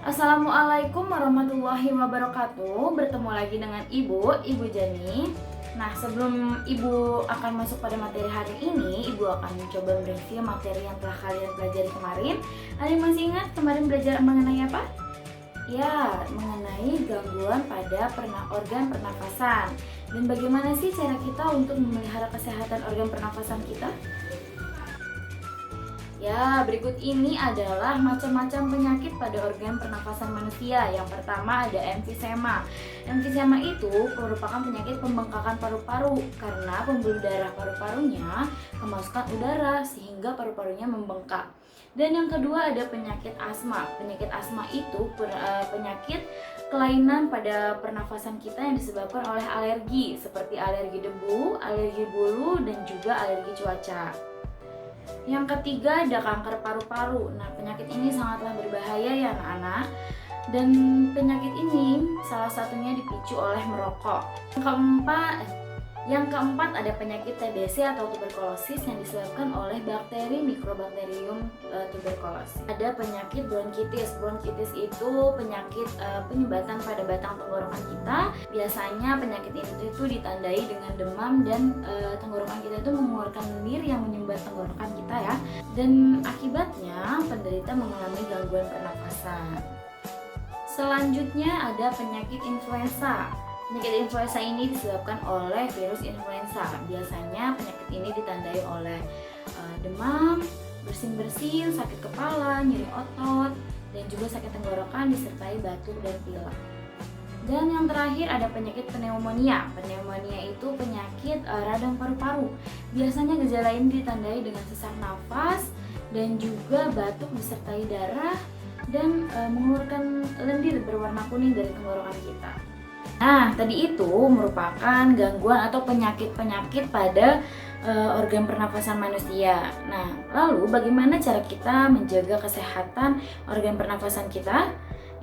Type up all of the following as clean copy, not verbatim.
Assalamualaikum warahmatullahi wabarakatuh. Bertemu lagi dengan Ibu Jani. Nah, sebelum Ibu akan masuk pada materi hari ini, Ibu akan mencoba mereview materi yang telah kalian pelajari kemarin. Ada yang masih ingat kemarin belajar mengenai apa? Ya, mengenai gangguan pada organ pernafasan. Dan bagaimana sih cara kita untuk memelihara kesehatan organ pernafasan kita? Ya, berikut ini adalah macam-macam penyakit pada organ pernafasan manusia. Yang pertama ada emfisema. Emfisema itu merupakan penyakit pembengkakan paru-paru karena pembuluh darah paru-parunya kemasukan udara sehingga paru-parunya membengkak. Dan yang kedua ada penyakit asma. Penyakit asma itu penyakit kelainan pada pernafasan kita yang disebabkan oleh alergi seperti alergi debu, alergi bulu, dan juga alergi cuaca. Yang ketiga ada kanker paru-paru. Nah, penyakit ini sangatlah berbahaya ya anak-anak. Dan penyakit ini salah satunya dipicu oleh merokok. Yang keempat ada penyakit TBC atau tuberkulosis yang disebabkan oleh bakteri Mycobacterium tuberculosis. Ada penyakit bronkitis. Bronkitis itu penyakit penyumbatan pada batang tenggorokan kita. Biasanya penyakit itu ditandai dengan demam dan tenggorokan kita itu mengeluarkan lendir yang menyumbat tenggorokan kita ya. Dan akibatnya penderita mengalami gangguan pernafasan. Selanjutnya ada penyakit influenza. Penyakit influenza ini disebabkan oleh virus influenza. Biasanya penyakit ini ditandai oleh demam, bersin-bersin, sakit kepala, nyeri otot, dan juga sakit tenggorokan disertai batuk dan pilek. Dan yang terakhir ada penyakit pneumonia. Pneumonia itu penyakit radang paru-paru. Biasanya gejala ini ditandai dengan sesak nafas dan juga batuk disertai darah dan mengeluarkan lendir berwarna kuning dari tenggorokan kita. Nah, tadi itu merupakan gangguan atau penyakit-penyakit pada organ pernafasan manusia. Nah, lalu bagaimana cara kita menjaga kesehatan organ pernafasan kita?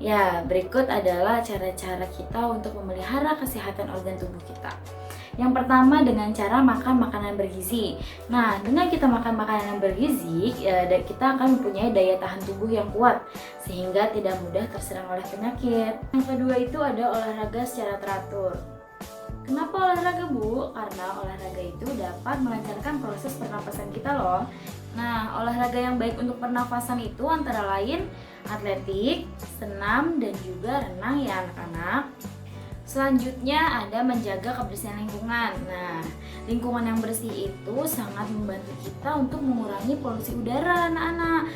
Ya, berikut adalah cara-cara kita untuk memelihara kesehatan organ tubuh kita. Yang pertama dengan cara makan makanan bergizi. Nah, dengan kita makan makanan yang bergizi, kita akan mempunyai daya tahan tubuh yang kuat sehingga tidak mudah terserang oleh penyakit. Yang kedua itu ada olahraga secara teratur. Kenapa olahraga, Bu? Karena olahraga itu dapat melancarkan proses pernapasan kita loh. Nah, olahraga yang baik untuk pernafasan itu antara lain atletik, senam, dan juga renang ya anak-anak. Selanjutnya ada menjaga kebersihan lingkungan. Nah, lingkungan yang bersih itu sangat membantu kita untuk mengurangi polusi udara anak-anak.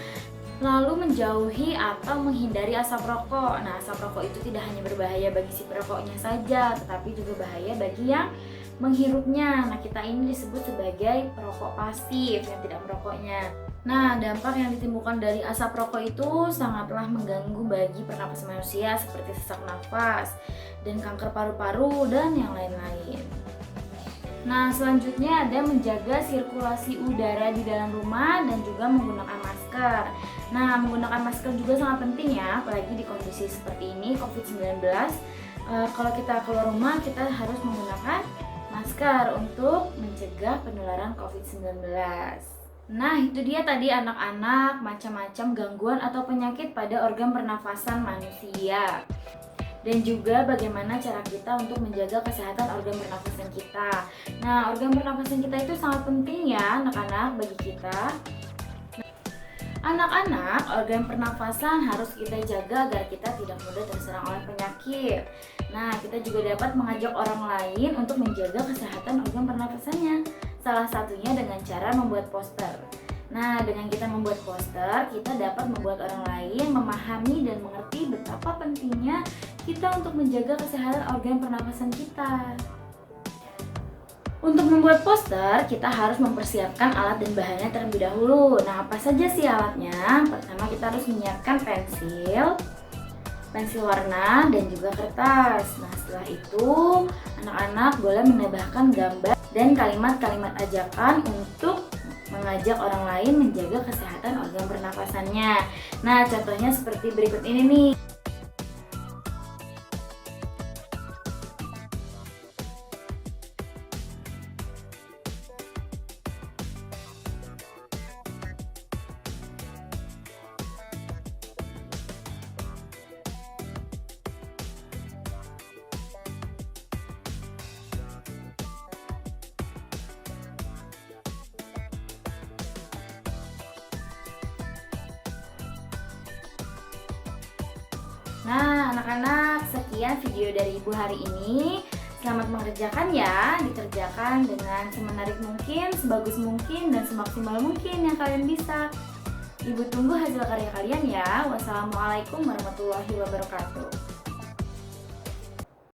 Lalu menjauhi atau menghindari asap rokok. Nah, asap rokok itu tidak hanya berbahaya bagi si perokoknya saja, tetapi juga bahaya bagi yang menghirupnya. Nah, kita ini disebut sebagai perokok pasif yang tidak merokoknya. Nah, dampak yang ditimbulkan dari asap rokok itu sangatlah mengganggu bagi pernapasan manusia seperti sesak nafas dan kanker paru-paru dan yang lain-lain. Nah, selanjutnya ada menjaga sirkulasi udara di dalam rumah dan juga menggunakan masker. Nah, menggunakan masker juga sangat penting ya, apalagi di kondisi seperti ini COVID-19. Kalau kita keluar rumah, kita harus menggunakan masker untuk mencegah penularan COVID-19. Nah, itu dia tadi anak-anak macam-macam gangguan atau penyakit pada organ pernafasan manusia. Dan juga bagaimana cara kita untuk menjaga kesehatan organ pernafasan kita. Nah, organ pernafasan kita itu sangat penting ya anak-anak bagi kita. Anak-anak, organ pernafasan harus kita jaga agar kita tidak mudah terserang oleh penyakit. Nah, kita juga dapat mengajak orang lain untuk menjaga kesehatan organ pernafasannya. Salah satunya dengan cara membuat poster. Nah, dengan kita membuat poster, kita dapat membuat orang lain memahami dan mengerti betapa pentingnya kita untuk menjaga kesehatan organ pernafasan kita. Untuk membuat poster, kita harus mempersiapkan alat dan bahannya terlebih dahulu. Nah, apa saja sih alatnya? Pertama, kita harus menyiapkan pensil warna, dan juga kertas. Nah, setelah itu, anak-anak boleh menambahkan gambar dan kalimat-kalimat ajakan untuk mengajak orang lain menjaga kesehatan organ pernafasannya. Nah, contohnya seperti berikut ini nih. anak-anak, sekian video dari Ibu hari ini. Selamat mengerjakan ya, dikerjakan dengan semenarik mungkin, sebagus mungkin, dan semaksimal mungkin yang kalian bisa. Ibu tunggu hasil karya kalian ya. Wassalamualaikum warahmatullahi wabarakatuh.